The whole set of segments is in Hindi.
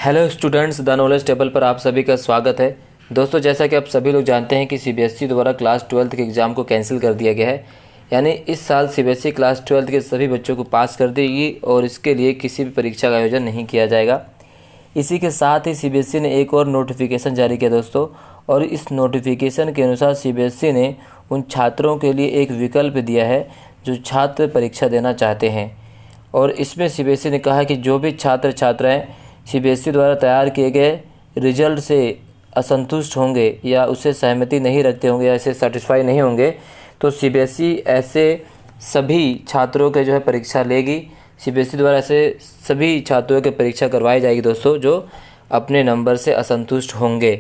Hello students, the knowledge table पर आप सभी का स्वागत है। दोस्तों, जैसा कि आप सभी लोग जानते हैं कि सीबीएसई द्वारा क्लास 12th के एग्ज़ाम को कैंसिल कर दिया गया है। यानी इस साल सीबीएसई क्लास 12th के सभी बच्चों को पास कर देगी और इसके लिए किसी भी परीक्षा का आयोजन नहीं किया जाएगा। इसी के साथ ही सीबीएसई ने एक और नोटिफिकेशन जारी किया दोस्तों, और इस नोटिफिकेशन के अनुसार सीबीएसई ने उन छात्रों के लिए एक विकल्प दिया है जो छात्र परीक्षा देना चाहते हैं। और इसमें सीबीएसई ने कहा कि जो भी छात्र छात्राएँ सीबीएसई द्वारा तैयार किए गए रिजल्ट से असंतुष्ट होंगे या उससे सहमति नहीं रखते होंगे या इससे सेटिस्फाई नहीं होंगे, तो सीबीएसई ऐसे सभी छात्रों के जो है परीक्षा लेगी। सीबीएसई द्वारा ऐसे सभी छात्रों की परीक्षा करवाई जाएगी दोस्तों जो अपने नंबर से असंतुष्ट होंगे।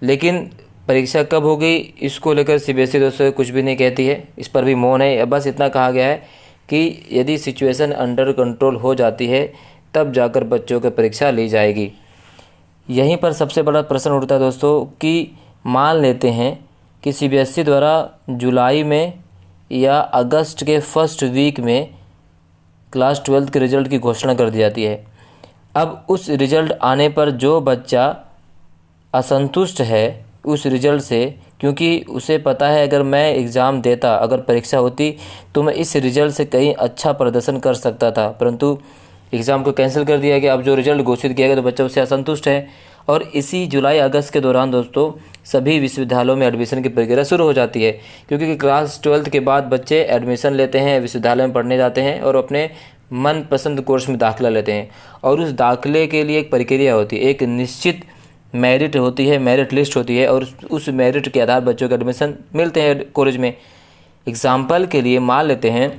लेकिन परीक्षा कब होगी इसको लेकर सीबीएसई दोस्तों कुछ भी नहीं कहती है, इस पर भी मौन है। बस इतना कहा गया है कि यदि सिचुएशन अंडर कंट्रोल हो जाती है तब जाकर बच्चों की परीक्षा ली जाएगी। यहीं पर सबसे बड़ा प्रश्न उठता है दोस्तों कि मान लेते हैं कि सीबीएसई द्वारा जुलाई में या अगस्त के फर्स्ट वीक में क्लास 12th के रिज़ल्ट की घोषणा कर दी जाती है। अब उस रिज़ल्ट आने पर जो बच्चा असंतुष्ट है उस रिज़ल्ट से, क्योंकि उसे पता है अगर मैं एग्ज़ाम देता, अगर परीक्षा होती तो मैं इस रिज़ल्ट से कहीं अच्छा प्रदर्शन कर सकता था, परंतु एग्ज़ाम को कैंसिल कर दिया गया। अब जो रिज़ल्ट घोषित किया गया तो बच्चा उससे असंतुष्ट है। और इसी जुलाई अगस्त के दौरान दोस्तों सभी विश्वविद्यालयों में एडमिशन की प्रक्रिया शुरू हो जाती है, क्योंकि क्लास 12th के बाद बच्चे एडमिशन लेते हैं, विश्वविद्यालय में पढ़ने जाते हैं और अपने मनपसंद कोर्स में दाखिला लेते हैं। और उस दाखिले के लिए एक प्रक्रिया होती है, एक निश्चित मेरिट होती है, मेरिट लिस्ट होती है, और उस मेरिट के आधार बच्चों को एडमिशन मिलते हैं कॉलेज में। एग्ज़ाम्पल के लिए मान लेते हैं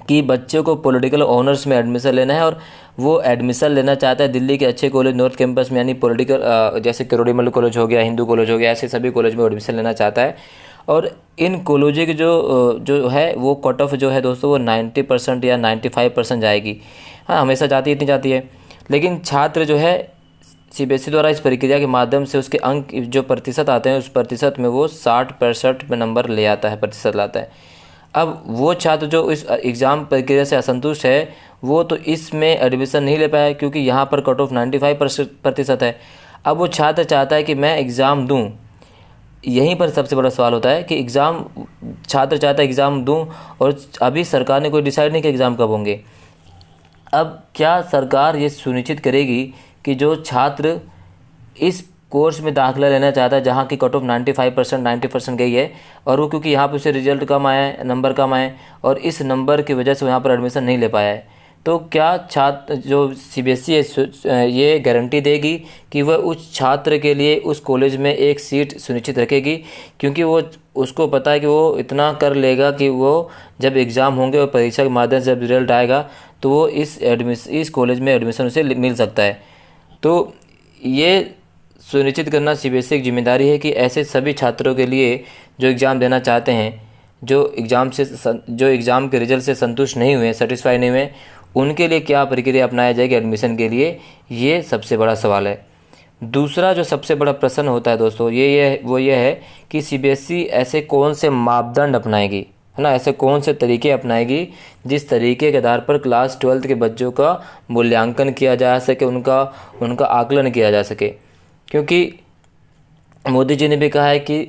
कि बच्चों को पॉलिटिकल ऑनर्स में एडमिशन लेना है और वो एडमिशन लेना चाहता है दिल्ली के अच्छे कॉलेज नॉर्थ कैंपस में, यानी पॉलिटिकल जैसे किरोड़ीमल कॉलेज हो गया, हिंदू कॉलेज हो गया, ऐसे सभी कॉलेज में एडमिशन लेना चाहता है। और इन कॉलेजों की जो है वो कट ऑफ जो है दोस्तों वो 90% या 95% जाएगी। हाँ, हमेशा जाती है, इतनी जाती है। लेकिन छात्र जो है सीबीएसई द्वारा इस प्रक्रिया के माध्यम से उसके अंक जो प्रतिशत आते हैं उस प्रतिशत में वो 60% में नंबर ले आता है, प्रतिशत लाता है। अब वो छात्र जो इस एग्ज़ाम प्रक्रिया से असंतुष्ट है वो तो इसमें एडमिशन नहीं ले पाया, क्योंकि यहाँ पर कट ऑफ 95% है। अब वो छात्र चाहता है कि मैं एग्ज़ाम दूँ। यहीं पर सबसे बड़ा सवाल होता है कि छात्र चाहता है एग्ज़ाम दूँ और अभी सरकार ने कोई डिसाइड नहीं किया एग्ज़ाम कब होंगे। अब क्या सरकार ये सुनिश्चित करेगी कि जो छात्र इस कोर्स में दाखिला लेना चाहता है जहाँ की कट ऑफ 95% 90% गई है, और वो क्योंकि यहाँ पे उसे रिजल्ट कम आया है, नंबर कम आए और इस नंबर की वजह से वो यहाँ पर एडमिशन नहीं ले पाया है, तो क्या छात्र जो सीबीएसई ये गारंटी देगी कि वह उस छात्र के लिए उस कॉलेज में एक सीट सुनिश्चित रखेगी, क्योंकि वो उसको पता है कि वो इतना कर लेगा कि वो जब एग्ज़ाम होंगे और परीक्षा के माध्यम से जब रिजल्ट आएगा तो वो इस कॉलेज में एडमिशन उसे मिल सकता है। तो ये सुनिश्चित करना सीबीएसई की जिम्मेदारी है कि ऐसे सभी छात्रों के लिए जो एग्ज़ाम देना चाहते हैं, जो एग्ज़ाम के रिजल्ट से संतुष्ट नहीं हुए, सेटिस्फाई नहीं हुए, उनके लिए क्या प्रक्रिया अपनाया जाएगी एडमिशन के लिए, ये सबसे बड़ा सवाल है। दूसरा जो सबसे बड़ा प्रश्न होता है दोस्तों ये है कि सीबीएसई ऐसे कौन से मापदंड अपनाएगी, है ना, ऐसे कौन से तरीके अपनाएगी जिस तरीके के आधार पर क्लास 12th के बच्चों का मूल्यांकन किया जा सके, उनका आकलन किया जा सके। क्योंकि मोदी जी ने भी कहा है कि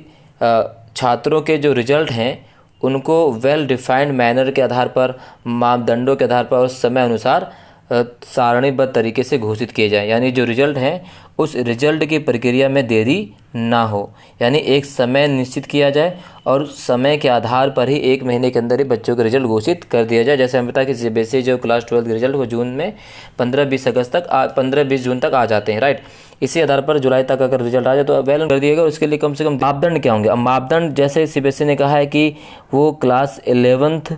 छात्रों के जो रिजल्ट हैं उनको वेल डिफाइंड मैनर के आधार पर, मापदंडों के आधार पर और समय अनुसार सारणीबद्ध तरीके से घोषित किए जाएं। यानी जो रिजल्ट हैं उस रिजल्ट की प्रक्रिया में देरी ना हो, यानी एक समय निश्चित किया जाए और समय के आधार पर ही 1 महीने के अंदर ही बच्चों का रिजल्ट घोषित कर दिया जाए। जैसे हम बताया कि सीबीएसई जो क्लास 12 के रिजल्ट वो जून में 15-20 जून तक आ जाते हैं, राइट। इसी आधार पर जुलाई तक अगर रिजल्ट आ जाए तो वेल कर दिएगा। उसके लिए कम से कम मापदंड क्या होंगे? अब मापदंड जैसे सीबीएसई ने कहा है कि वो क्लास 11th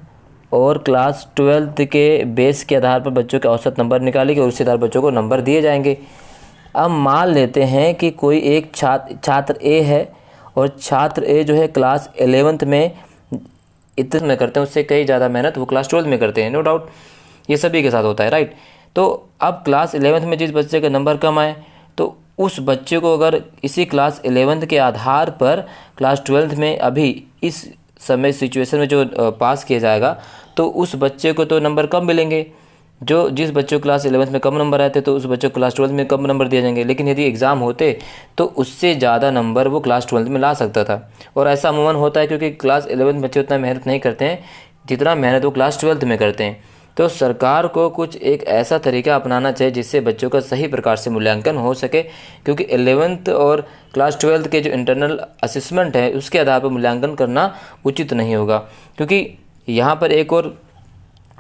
और क्लास 12th के बेस के आधार पर बच्चों के औसत नंबर निकालेंगे और उसी आधार बच्चों को नंबर दिए जाएंगे। अब मान लेते हैं कि कोई एक छात्र ए है और छात्र ए जो है क्लास 11th में इतने में करते हैं, उससे कई ज़्यादा मेहनत वो क्लास 12th में करते हैं, नो डाउट, ये सभी के साथ होता है, राइट। तो अब क्लास 11th में जिस बच्चे का नंबर कम आए तो उस बच्चे को अगर इसी क्लास 11th के आधार पर क्लास 12th में अभी इस समय सिचुएशन में जो पास किया जाएगा तो उस बच्चे को तो नंबर कम मिलेंगे, जिस बच्चों को क्लास 11th में कम नंबर आए थे तो उस बच्चों को क्लास 12th में कम नंबर दिए जाएंगे, लेकिन यदि एग्ज़ाम होते तो उससे ज़्यादा नंबर वो क्लास 12th में ला सकता था। और ऐसा अमूमन होता है क्योंकि क्लास 11th बच्चे उतना मेहनत नहीं करते हैं जितना मेहनत वो क्लास 12th में करते हैं। तो सरकार को कुछ एक ऐसा तरीका अपनाना चाहिए जिससे बच्चों का सही प्रकार से मूल्यांकन हो सके, क्योंकि 11th और क्लास 12th के जो इंटरनल असेसमेंट है उसके आधार पर मूल्यांकन करना उचित नहीं होगा। क्योंकि यहाँ पर एक और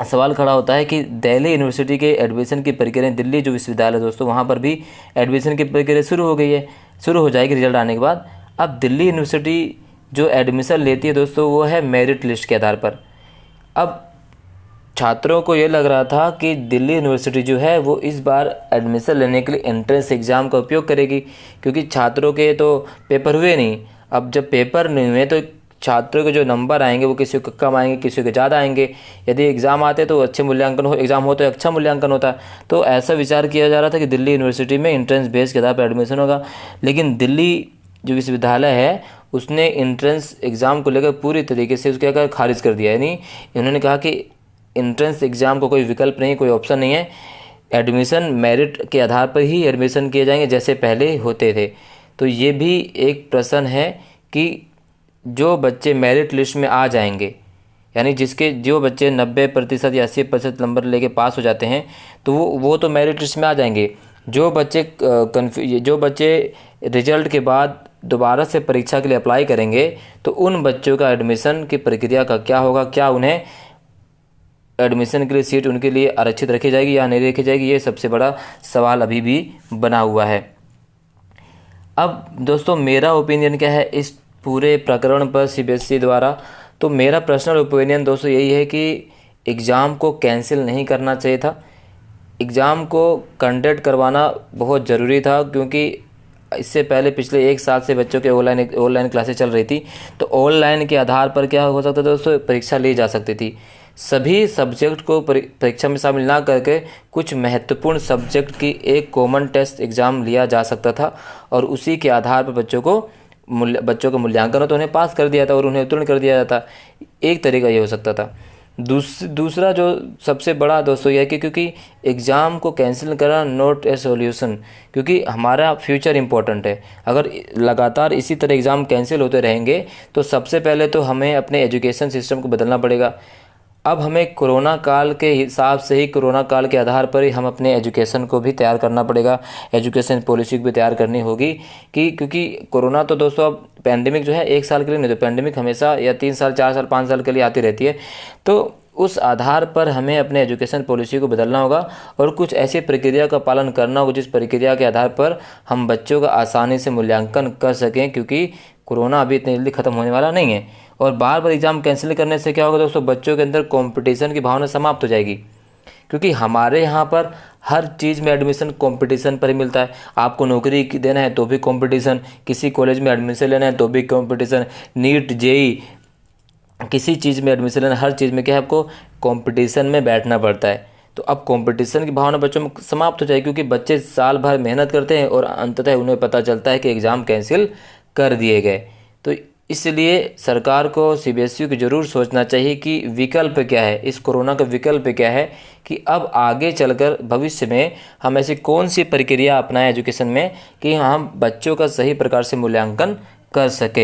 सवाल खड़ा होता है कि दिल्ली यूनिवर्सिटी के एडमिशन की प्रक्रिया, दिल्ली जो विश्वविद्यालय दोस्तों वहाँ पर भी एडमिशन की प्रक्रिया शुरू हो जाएगी रिजल्ट आने के बाद। अब दिल्ली यूनिवर्सिटी जो एडमिशन लेती है दोस्तों वो है मेरिट लिस्ट के आधार पर। अब छात्रों को ये लग रहा था कि दिल्ली यूनिवर्सिटी जो है वो इस बार एडमिशन लेने के लिए एंट्रेंस एग्ज़ाम का उपयोग करेगी, क्योंकि छात्रों के तो पेपर हुए नहीं। अब जब पेपर नहीं हुए तो छात्रों के जो नंबर आएंगे वो किसी को कम आएंगे, किसी को ज़्यादा आएंगे। यदि एग्ज़ाम आते तो अच्छे मूल्यांकन हो, एग्ज़ाम हो तो अच्छा मूल्यांकन होता। तो ऐसा विचार किया जा रहा था कि दिल्ली यूनिवर्सिटी में एंट्रेंस बेस के आधार पर एडमिशन होगा। लेकिन दिल्ली जो विश्वविद्यालय है उसने एंट्रेंस एग्ज़ाम को लेकर पूरी तरीके से उसके आकर खारिज कर दिया। यानी इन्होंने कहा कि एंट्रेंस एग्ज़ाम को कोई विकल्प नहीं, कोई ऑप्शन नहीं है, एडमिशन मेरिट के आधार पर ही एडमिशन किए जाएंगे जैसे पहले होते थे। तो ये भी एक प्रश्न है कि जो बच्चे मेरिट लिस्ट में आ जाएंगे, यानी जो बच्चे 90% या 80% नंबर लेके पास हो जाते हैं तो वो तो मेरिट लिस्ट में आ जाएंगे। जो बच्चे रिजल्ट के बाद दोबारा से परीक्षा के लिए अप्लाई करेंगे तो उन बच्चों का एडमिशन की प्रक्रिया का क्या होगा, क्या उन्हें एडमिशन के लिए सीट उनके लिए आरक्षित रखी जाएगी या नहीं रखी जाएगी, ये सबसे बड़ा सवाल अभी भी बना हुआ है। अब दोस्तों मेरा ओपिनियन क्या है इस पूरे प्रकरण पर सीबीएसई द्वारा, तो मेरा पर्सनल ओपिनियन दोस्तों यही है कि एग्ज़ाम को कैंसिल नहीं करना चाहिए था। एग्ज़ाम को कंडक्ट करवाना बहुत ज़रूरी था, क्योंकि इससे पहले पिछले 1 साल से बच्चों के ऑनलाइन क्लासेस चल रही थी। तो ऑनलाइन के आधार पर क्या हो सकता था दोस्तों, परीक्षा ली जा सकती थी। सभी सब्जेक्ट को परीक्षा में शामिल ना करके कुछ महत्वपूर्ण सब्जेक्ट की एक कॉमन टेस्ट एग्ज़ाम लिया जा सकता था और उसी के आधार पर बच्चों का मूल्यांकन हो तो उन्हें पास कर दिया था और उन्हें उत्तीर्ण कर दिया जाता। एक तरीका ये हो सकता था। दूसरा जो सबसे बड़ा दोस्तों यह है कि क्योंकि एग्ज़ाम को कैंसिल करना नॉट ए सॉल्यूशन, क्योंकि हमारा फ्यूचर इंपॉर्टेंट है। अगर लगातार इसी तरह एग्ज़ाम कैंसिल होते रहेंगे तो सबसे पहले तो हमें अपने एजुकेशन सिस्टम को बदलना पड़ेगा। अब हमें कोरोना काल के हिसाब से ही, कोरोना काल के आधार पर ही हम अपने एजुकेशन को भी तैयार करना पड़ेगा, एजुकेशन पॉलिसी को भी तैयार करनी होगी क्योंकि कोरोना तो दोस्तों अब पैंडेमिक जो है 1 साल के लिए नहीं, तो पैंडेमिक हमेशा या 3 साल 4 साल 5 साल के लिए आती रहती है। तो उस आधार पर हमें अपने एजुकेशन पॉलिसी को बदलना होगा और कुछ ऐसी प्रक्रिया का पालन करना होगा जिस प्रक्रिया के आधार पर हम बच्चों का आसानी से मूल्यांकन कर सकें, क्योंकि कोरोना अभी इतनी जल्दी ख़त्म होने वाला नहीं है। और बार बार एग्ज़ाम कैंसिल करने से क्या होगा दोस्तों, बच्चों के अंदर कंपटीशन की भावना समाप्त हो जाएगी, क्योंकि हमारे यहाँ पर हर चीज़ में एडमिशन कंपटीशन पर ही मिलता है। आपको नौकरी देना है तो भी कंपटीशन, किसी कॉलेज में एडमिशन लेना है तो भी कंपटीशन, नीट जेई किसी चीज़ में एडमिशन लेना, हर चीज़ में क्या है आपको कंपटीशन में बैठना पड़ता है। तो अब कंपटीशन की भावना बच्चों में समाप्त हो जाएगी, क्योंकि बच्चे साल भर मेहनत करते हैं और अंततः उन्हें पता चलता है कि एग्ज़ाम कैंसिल कर दिए गए। तो इसलिए सरकार को सीबीएसई को ज़रूर सोचना चाहिए कि विकल्प क्या है, इस कोरोना का विकल्प क्या है, कि अब आगे चलकर भविष्य में हम ऐसी कौन सी प्रक्रिया अपनाएं एजुकेशन में कि हम बच्चों का सही प्रकार से मूल्यांकन कर सकें।